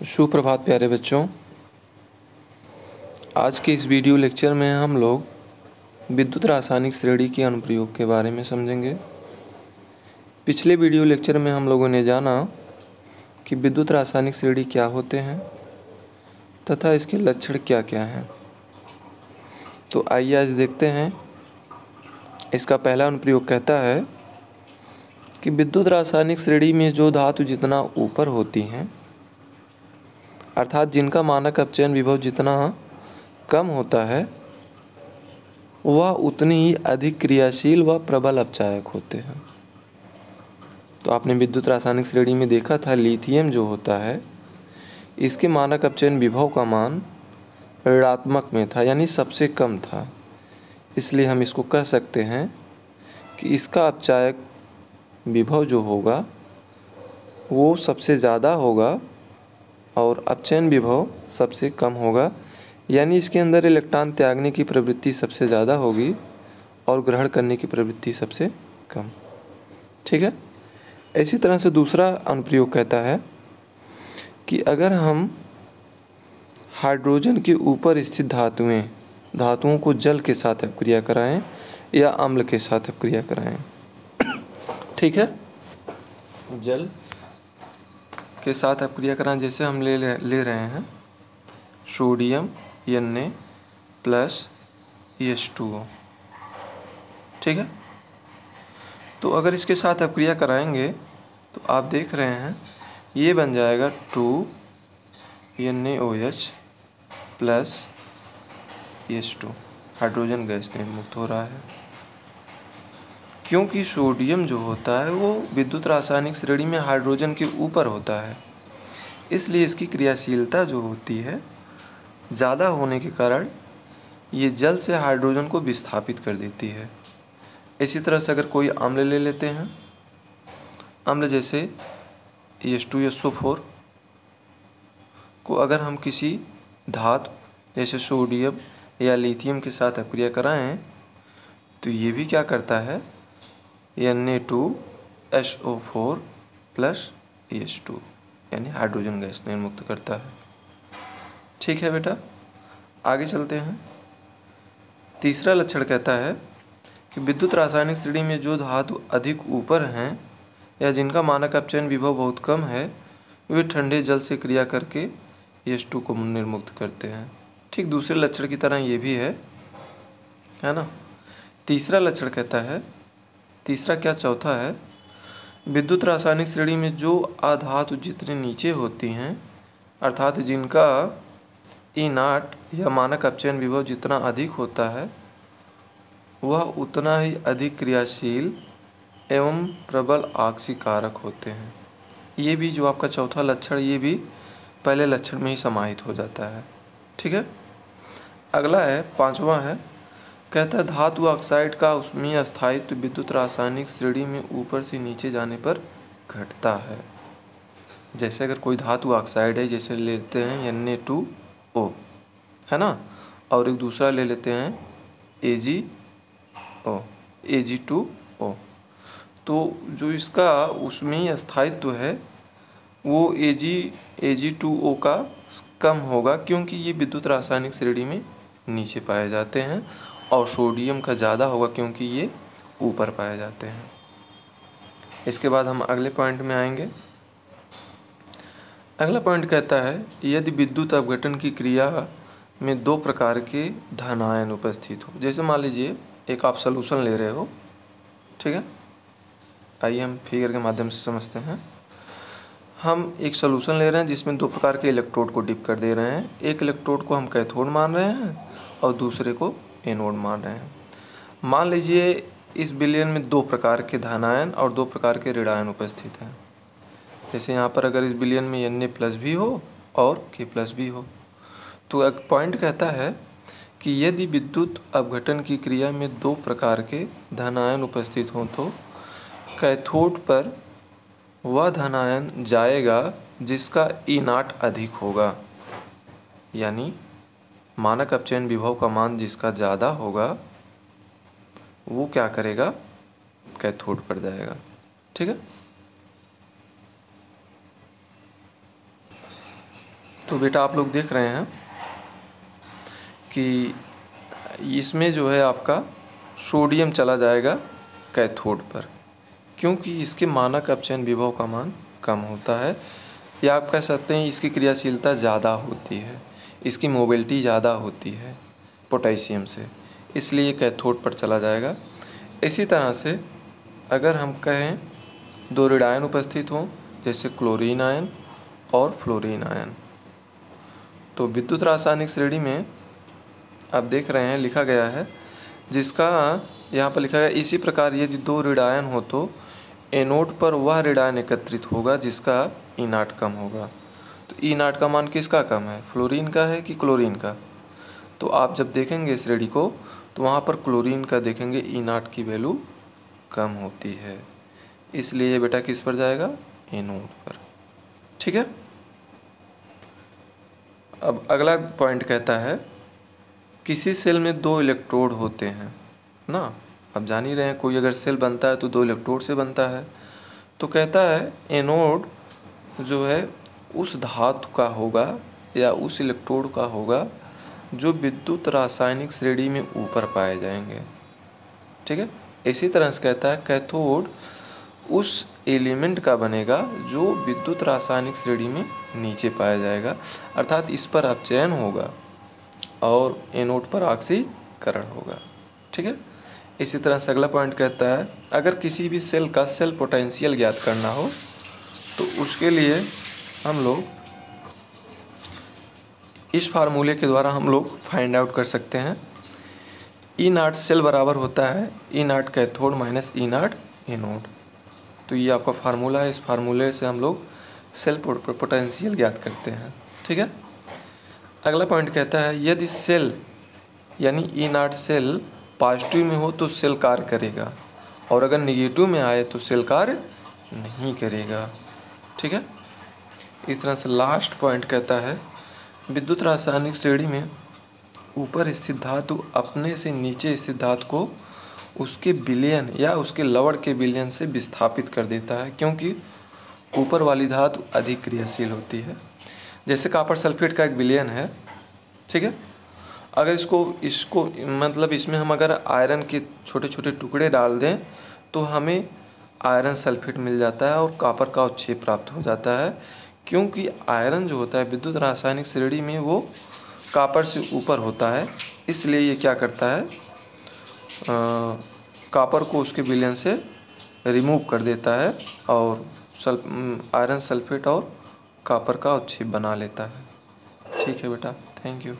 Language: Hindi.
सुप्रभात प्यारे बच्चों। आज के इस वीडियो लेक्चर में हम लोग विद्युत रासायनिक श्रेणी के अनुप्रयोग के बारे में समझेंगे। पिछले वीडियो लेक्चर में हम लोगों ने जाना कि विद्युत रासायनिक श्रेणी क्या होते हैं तथा इसके लक्षण क्या क्या हैं। तो आइए आज देखते हैं। इसका पहला अनुप्रयोग कहता है कि विद्युत रासायनिक श्रेणी में जो धातु जितना ऊपर होती हैं, अर्थात जिनका मानक अपचयन विभव जितना कम होता है, वह उतनी ही अधिक क्रियाशील व प्रबल अपचायक होते हैं। तो आपने विद्युत रासायनिक श्रेणी में देखा था, लिथियम जो होता है इसके मानक अपचयन विभव का मान ऋणात्मक में था, यानी सबसे कम था। इसलिए हम इसको कह सकते हैं कि इसका अपचायक विभव जो होगा वो सबसे ज़्यादा होगा और अपचयन विभव सबसे कम होगा, यानी इसके अंदर इलेक्ट्रॉन त्यागने की प्रवृत्ति सबसे ज़्यादा होगी और ग्रहण करने की प्रवृत्ति सबसे कम। ठीक है। इसी तरह से दूसरा अनुप्रयोग कहता है कि अगर हम हाइड्रोजन के ऊपर स्थित धातुओं को जल के साथ अपक्रिया कराएं या अम्ल के साथ अपक्रिया कराएं। ठीक है, जल के साथ अपक्रिया कराएं। जैसे हम ले रहे हैं सोडियम Na प्लस H2O। ठीक है। तो अगर इसके साथ अपक्रिया कराएंगे तो आप देख रहे हैं ये बन जाएगा 2NaOH plus H2। Hydrogen gas निर्मुक्त हो रहा है, क्योंकि सोडियम जो होता है वो विद्युत रासायनिक श्रेणी में हाइड्रोजन के ऊपर होता है, इसलिए इसकी क्रियाशीलता जो होती है ज़्यादा होने के कारण ये जल से हाइड्रोजन को विस्थापित कर देती है। इसी तरह से अगर कोई अम्ल ले लेते हैं, अम्ल जैसे H2SO4 को अगर हम किसी धातु जैसे सोडियम या लिथियम के साथ अपक्रिया कराएं तो ये भी क्या करता है, Na2SO4 प्लस H2 यानी हाइड्रोजन गैस निर्मुक्त करता है। ठीक है बेटा, आगे चलते हैं। तीसरा लक्षण कहता है कि विद्युत रासायनिक श्रेणी में जो धातु अधिक ऊपर हैं या जिनका मानक अपचयन विभव बहुत कम है, वे ठंडे जल से क्रिया करके H2 को निर्मुक्त करते हैं। ठीक दूसरे लक्षण की तरह ये भी है ना। तीसरा लक्षण कहता है, तीसरा क्या चौथा है, विद्युत रासायनिक श्रेणी में जो अधातु जितने नीचे होती हैं, अर्थात जिनका E0 या मानक अपचयन विभव जितना अधिक होता है, वह उतना ही अधिक क्रियाशील एवं प्रबल आक्सीकारक होते हैं। ये भी जो आपका चौथा लक्षण, ये भी पहले लक्षण में ही समाहित हो जाता है। ठीक है। अगला है, पांचवा है, कहता है धातु ऑक्साइड का ऊष्मीय स्थायित्व विद्युत रासायनिक श्रेणी में ऊपर से नीचे जाने पर घटता है। जैसे अगर कोई धातु ऑक्साइड है, जैसे लेते हैं Na2O, है ना, और एक दूसरा ले लेते हैं Ag2O, तो जो इसका ऊष्मीय स्थायित्व है वो Ag2O का कम होगा, क्योंकि ये विद्युत रासायनिक श्रेणी में नीचे पाए जाते हैं, और सोडियम का ज़्यादा होगा क्योंकि ये ऊपर पाए जाते हैं। इसके बाद हम अगले पॉइंट में आएंगे। अगला पॉइंट कहता है, यदि विद्युत अपघटन की क्रिया में दो प्रकार के धन आयन उपस्थित हो। जैसे मान लीजिए एक आप सॉल्यूशन ले रहे हो, ठीक है। आइए हम फिगर के माध्यम से समझते हैं। हम एक सॉल्यूशन ले रहे हैं जिसमें दो प्रकार के इलेक्ट्रोड को डिप कर दे रहे हैं। एक इलेक्ट्रोड को हम कैथोड मान रहे हैं और दूसरे को एनोड मान रहे हैं। मान लीजिए इस विलयन में दो प्रकार के धन आयन और दो प्रकार के ऋण आयन उपस्थित हैं। जैसे यहाँ पर अगर इस विलयन में Na प्लस भी हो और K प्लस भी हो, तो एक पॉइंट कहता है कि यदि विद्युत अपघटन की क्रिया में दो प्रकार के धन आयन उपस्थित हों तो कैथोड पर वह धन आयन जाएगा जिसका E0 अधिक होगा, यानी मानक अपचयन विभव का मान जिसका ज़्यादा होगा वो क्या करेगा, कैथोड पर जाएगा। ठीक है। तो बेटा आप लोग देख रहे हैं कि इसमें जो है आपका सोडियम चला जाएगा कैथोड पर, क्योंकि इसके मानक अपचयन विभव का मान कम होता है, या आप कह सकते हैं इसकी क्रियाशीलता ज़्यादा होती है, इसकी मोबिलिटी ज़्यादा होती है पोटेशियम से, इसलिए कैथोड पर चला जाएगा। इसी तरह से अगर हम कहें दो ऋण आयन उपस्थित हों, जैसे क्लोरीन आयन और फ्लोरीन आयन, तो विद्युत रासायनिक श्रेणी में आप देख रहे हैं लिखा गया है, जिसका यहाँ पर लिखा गया इसी प्रकार यदि दो ऋण आयन हो तो एनोड पर वह ऋण आयन एकत्रित होगा जिसका E0 कम होगा। तो E0 का मान किसका कम है, फ्लोरीन का है कि क्लोरीन का? तो आप जब देखेंगे श्रेणी को तो वहाँ पर क्लोरीन का देखेंगे E0 की वैल्यू कम होती है, इसलिए ये बेटा किस पर जाएगा, एनोड पर। ठीक है। अब अगला पॉइंट कहता है किसी सेल में दो इलेक्ट्रोड होते हैं ना। अब जान ही रहे हैं कोई अगर सेल बनता है तो दो इलेक्ट्रोड से बनता है। तो कहता है एनोड जो है उस धातु का होगा या उस इलेक्ट्रोड का होगा जो विद्युत रासायनिक श्रेणी में ऊपर पाए जाएंगे। ठीक है। इसी तरह से कहता है कैथोड उस एलिमेंट का बनेगा जो विद्युत रासायनिक श्रेणी में नीचे पाया जाएगा, अर्थात इस पर अपचयन होगा और एनोड पर ऑक्सीकरण होगा। ठीक है। इसी तरह से अगला पॉइंट कहता है अगर किसी भी सेल का सेल पोटेंशियल ज्ञात करना हो तो उसके लिए हम लोग इस फार्मूले के द्वारा हम लोग फाइंड आउट कर सकते हैं। E0 सेल बराबर होता है E0 cathode minus E0 anode. तो ये आपका फार्मूला है, इस फार्मूले से हम लोग सेल पोटेंशियल ज्ञात करते हैं। ठीक है। अगला पॉइंट कहता है यदि सेल यानी E0 सेल पॉजिटिव में हो तो सेल कार्य करेगा, और अगर निगेटिव में आए तो सेल कार्य नहीं करेगा। ठीक है। इस तरह से लास्ट पॉइंट कहता है विद्युत रासायनिक श्रेणी में ऊपर स्थित धातु अपने से नीचे स्थित धातु को उसके विलयन या उसके लवण के विलयन से विस्थापित कर देता है, क्योंकि ऊपर वाली धातु अधिक क्रियाशील होती है। जैसे कॉपर सल्फेट का एक विलयन है। ठीक है। अगर इसको मतलब इसमें हम अगर आयरन के छोटे छोटे टुकड़े डाल दें तो हमें आयरन सल्फेट मिल जाता है और कॉपर का अवक्षेप प्राप्त हो जाता है, क्योंकि आयरन जो होता है विद्युत रासायनिक श्रेणी में वो कॉपर से ऊपर होता है, इसलिए ये क्या करता है कॉपर को उसके विलयन से रिमूव कर देता है और आयरन सल्फेट और कॉपर का अवक्षेप बना लेता है। ठीक है बेटा, थैंक यू।